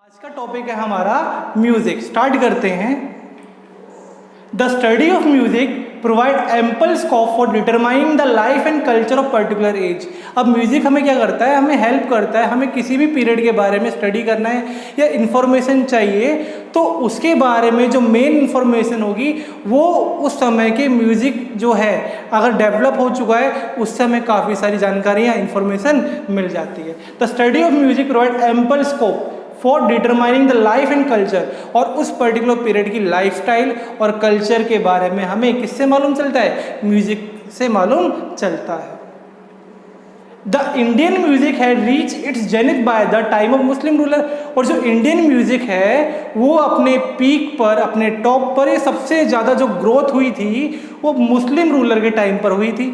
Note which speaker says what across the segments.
Speaker 1: आज का टॉपिक है हमारा म्यूजिक। स्टार्ट करते हैं। The study of music provide ample scope for determining the life and culture of particular age. अब म्यूजिक हमें क्या करता है, हमें हेल्प करता है। हमें किसी भी पीरियड के बारे में स्टडी करना है या इन्फॉर्मेशन चाहिए तो उसके बारे में जो मेन इन्फॉर्मेशन होगी वो उस समय के म्यूजिक जो है अगर डेवलप हो चुका है उससे हमें काफ़ी सारी जानकारियाँ इन्फॉर्मेशन मिल जाती है। The study of music provide ample scope for determining the life and culture, और उस पर्टिकुलर पीरियड की लाइफस्टाइल और कल्चर के बारे में हमें किससे मालूम चलता है, म्यूजिक से मालूम चलता है। The Indian music had reach its zenith by the time of Muslim ruler, और जो इंडियन म्यूजिक है वो अपने पीक पर, अपने टॉप पर, ये सबसे ज़्यादा जो ग्रोथ हुई थी वो मुस्लिम रूलर के टाइम पर हुई थी।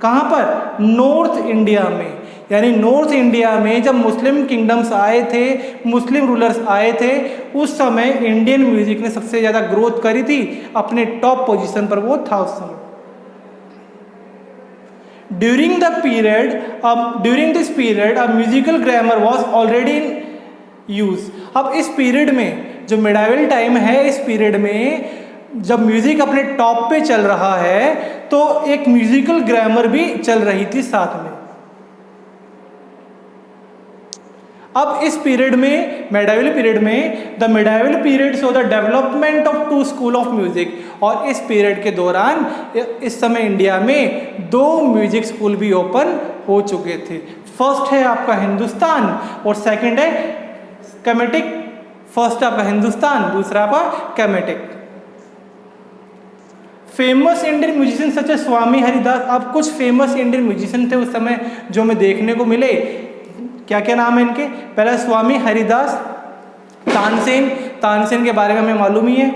Speaker 1: कहाँ पर? नॉर्थ इंडिया में। यानी नॉर्थ इंडिया में जब मुस्लिम किंगडम्स आए थे, मुस्लिम रूलर्स आए थे, उस समय इंडियन म्यूजिक ने सबसे ज़्यादा ग्रोथ करी थी, अपने टॉप पोजीशन पर वो था उस समय। During this period a musical grammar was already in use. अब इस पीरियड में जो मिडाइवल टाइम है, इस पीरियड में जब म्यूजिक अपने टॉप पे चल रहा है तो एक म्यूजिकल ग्रामर भी चल रही थी साथ में। अब इस पीरियड में, मेडाइवल पीरियड में, the medieval period so the development of two school of music, और इस पीरियड के दौरान इस समय इंडिया में दो म्यूजिक स्कूल भी ओपन हो चुके थे। फर्स्ट है आपका हिंदुस्तान और सेकंड है कर्नाटिक। फर्स्ट आपका हिंदुस्तान, दूसरा आपका कर्नाटिक। फेमस इंडियन म्यूजिशियन सच ए स्वामी हरिदास। अब कुछ फेमस इंडियन म्यूजिशियन थे उस समय जो हमें देखने को मिले। क्या क्या नाम है इनके? पहला स्वामी हरिदास, तानसेन के बारे में हमें मालूम ही है।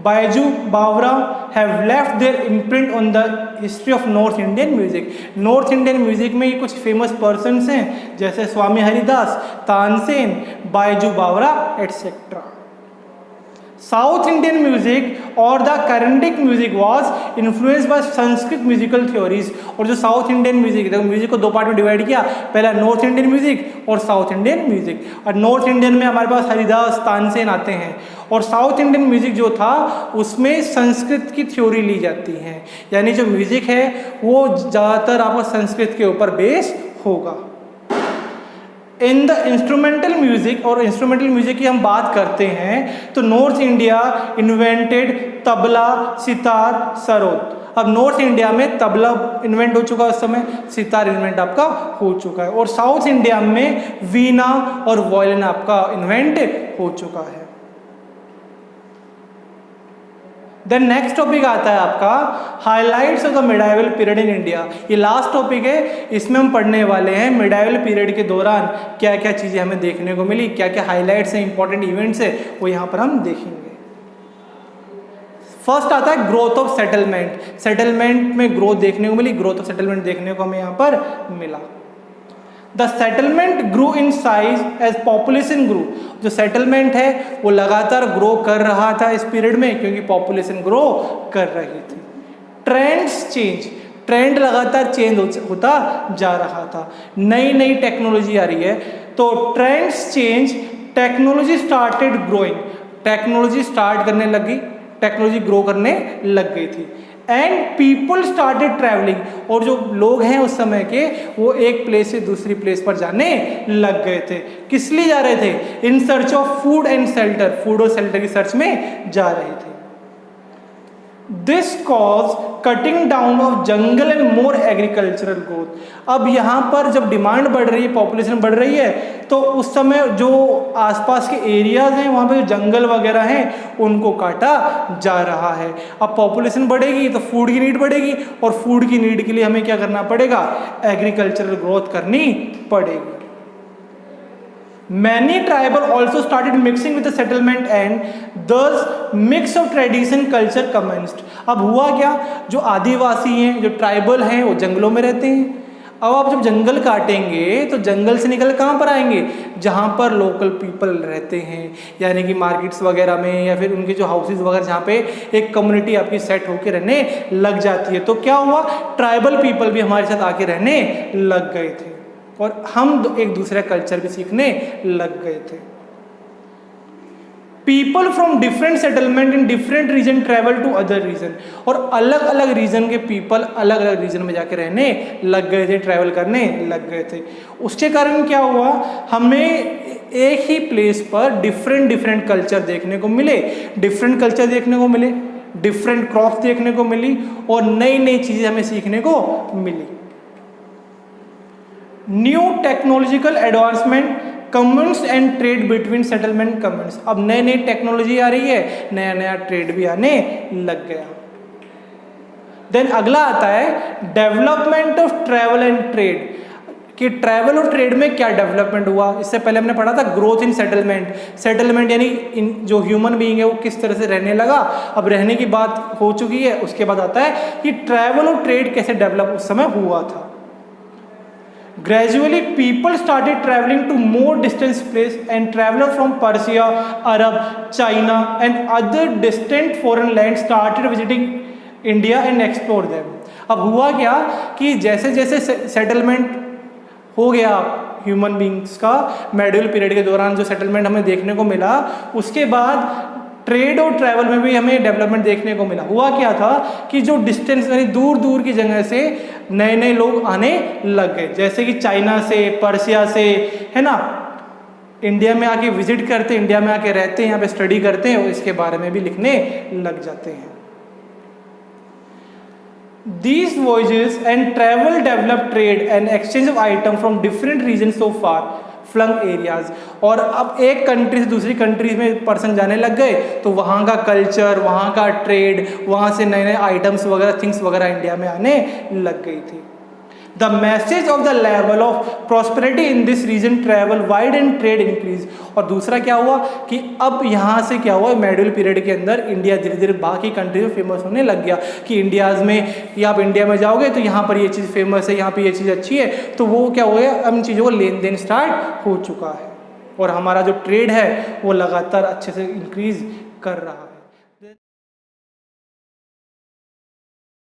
Speaker 1: Baiju Bawra have left their imprint on the history of north Indian music. North Indian music में ये कुछ फेमस पर्सन्स हैं जैसे स्वामी Haridas, Tansen, Baiju Bawra etcetera. South Indian music और the Carnatic music was influenced by Sanskrit musical theories. और जो साउथ इंडियन म्यूजिक है, म्यूजिक को दो पार्ट में डिवाइड किया, पहला नॉर्थ इंडियन म्यूजिक और साउथ इंडियन म्यूजिक। और नॉर्थ इंडियन में हमारे पास हरिदास, तानसेन आते हैं, और साउथ इंडियन म्यूजिक जो था उसमें संस्कृत की थ्योरी ली जाती है। यानी जो म्यूजिक है वो ज़्यादातर आपको संस्कृत के ऊपर बेस होगा। इन द इंस्ट्रूमेंटल म्यूजिक, और इंस्ट्रूमेंटल म्यूजिक की हम बात करते हैं तो north India invented tabla, sitar, sarod. अब नॉर्थ इंडिया में तबला इन्वेंट हो चुका है उस समय, सितार इन्वेंट आपका हो चुका है, और साउथ इंडिया में वीणा और वायलिन आपका इन्वेंट हो चुका है। देन नेक्स्ट टॉपिक आता है आपका highlights of the medieval period in India. ये लास्ट टॉपिक है, इसमें हम पढ़ने वाले हैं मिडाइवल पीरियड के दौरान क्या क्या चीज़ें हमें देखने को मिली, क्या क्या हाइलाइट्स हैं, इंपॉर्टेंट इवेंट्स है, वो यहाँ पर हम देखेंगे। फर्स्ट आता है ग्रोथ ऑफ सेटलमेंट। सेटलमेंट में ग्रोथ देखने को मिली, ग्रोथ ऑफ सेटलमेंट देखने को हमें यहाँ पर मिला। The settlement grow in size as population grow. जो सेटलमेंट है वो लगातार ग्रो कर रहा था इस पीरियड में क्योंकि पॉपुलेशन ग्रो कर रही थी। ट्रेंड्स चेंज, ट्रेंड लगातार चेंज होता जा रहा था, नई नई टेक्नोलॉजी आ रही है तो trends change, technology started growing, technology start करने लगी, टेक्नोलॉजी ग्रो करने लग गई थी। एंड पीपल स्टार्टेड ट्रैवलिंग, और जो लोग हैं उस समय के वो एक प्लेस से दूसरी प्लेस पर जाने लग गए थे। किस लिए जा रहे थे? In search of food and shelter, food और शेल्टर की सर्च में जा रहे थे। This cause cutting down of jungle and more agricultural growth. अब यहाँ पर जब डिमांड बढ़ रही है, पॉपुलेशन बढ़ रही है, तो उस समय जो आसपास के एरियाज हैं वहाँ पे जो जंगल वगैरह हैं उनको काटा जा रहा है। अब पॉपुलेशन बढ़ेगी तो फूड की नीड बढ़ेगी, और फूड की नीड के लिए हमें क्या करना पड़ेगा? एग्रीकल्चरल ग्रोथ करनी पड़ेगी। Many tribal also started mixing with the settlement and thus mix of tradition culture commenced। अब हुआ क्या? जो आदिवासी हैं, जो ट्राइबल हैं, वो जंगलों में रहते हैं। अब आप जब जंगल काटेंगे तो जंगल से निकल कहाँ पर आएंगे? जहाँ पर लोकल पीपल रहते हैं, यानी कि मार्केट्स वगैरह में या फिर उनके जो हाउसेज वगैरह जहाँ पे एक कम्युनिटी आपकी सेट होकर रहने लग जाती है। तो क्या हुआ? ट्राइबल पीपल भी हमारे साथ आके रहने लग गए थे और हम एक दूसरे कल्चर भी सीखने लग गए थे। People from different settlement in different region travel to other region, और अलग अलग रीजन के पीपल अलग अलग रीजन में जाके रहने लग गए थे, ट्रैवल करने लग गए थे। उसके कारण क्या हुआ, हमें एक ही प्लेस पर डिफरेंट डिफरेंट कल्चर देखने को मिले, डिफरेंट कल्चर देखने को मिले, डिफरेंट क्रॉप्स देखने को मिली, और नई नई चीजें हमें सीखने को मिली। New technological advancement, communities and trade between settlement communities. अब नई नई टेक्नोलॉजी आ रही है, नया नया ट्रेड भी आने लग गया। देन अगला आता है development of travel and trade, कि ट्रैवल और ट्रेड में क्या डेवलपमेंट हुआ। इससे पहले हमने पढ़ा था ग्रोथ इन सेटलमेंट, सेटलमेंट यानी जो ह्यूमन बीइंग है वो किस तरह से रहने लगा, अब रहने की बात हो चुकी है। उसके बाद आता है कि ट्रैवल और ट्रेड कैसे डेवलप उस समय हुआ था। Gradually, people started traveling to more distant place, and travelers from Persia, Arab, China, and other distant foreign lands started visiting India and explore them. अब हुआ क्या कि जैसे जैसे सेटलमेंट हो गया ह्यूमन बींग्स का, मेडिवल पीरियड के दौरान जो सेटलमेंट हमें देखने को मिला, उसके बाद ट्रेड और ट्रैवल में भी हमें डेवलपमेंट देखने को मिला। हुआ क्या था कि जो डिस्टेंस यानी दूर दूर की जगह से नए नए लोग आने लग गए, जैसे कि चाइना से, पर्सिया से, है ना, इंडिया में आके विजिट करते, इंडिया में आके रहते हैं, यहाँ पे स्टडी करते हैं, और इसके बारे में भी लिखने लग जाते हैं। These voyages and travel developed trade and exchange of items from different regions so far flung areas, और अब एक कंट्री से दूसरी कंट्रीज में पर्सन जाने लग गए तो वहाँ का कल्चर, वहाँ का ट्रेड, वहाँ से नए नए आइटम्स वगैरह, थिंग्स वगैरह इंडिया में आने लग गई थी। The message of the level of prosperity in this region travel wide and trade increase. और दूसरा क्या हुआ कि अब यहाँ से क्या हुआ, मेडिवल पीरियड के अंदर इंडिया धीरे धीरे बाकी कंट्री में फेमस होने लग गया कि इंडियाज़ में, या आप इंडिया में जाओगे तो यहाँ पर ये चीज़ फेमस है, यहाँ पर ये चीज़ अच्छी है, तो वो क्या हो गया, अब इन चीज़ों को लेन देन स्टार्ट हो चुका है, और हमारा जो ट्रेड है वो लगातार अच्छे से इंक्रीज कर रहा है।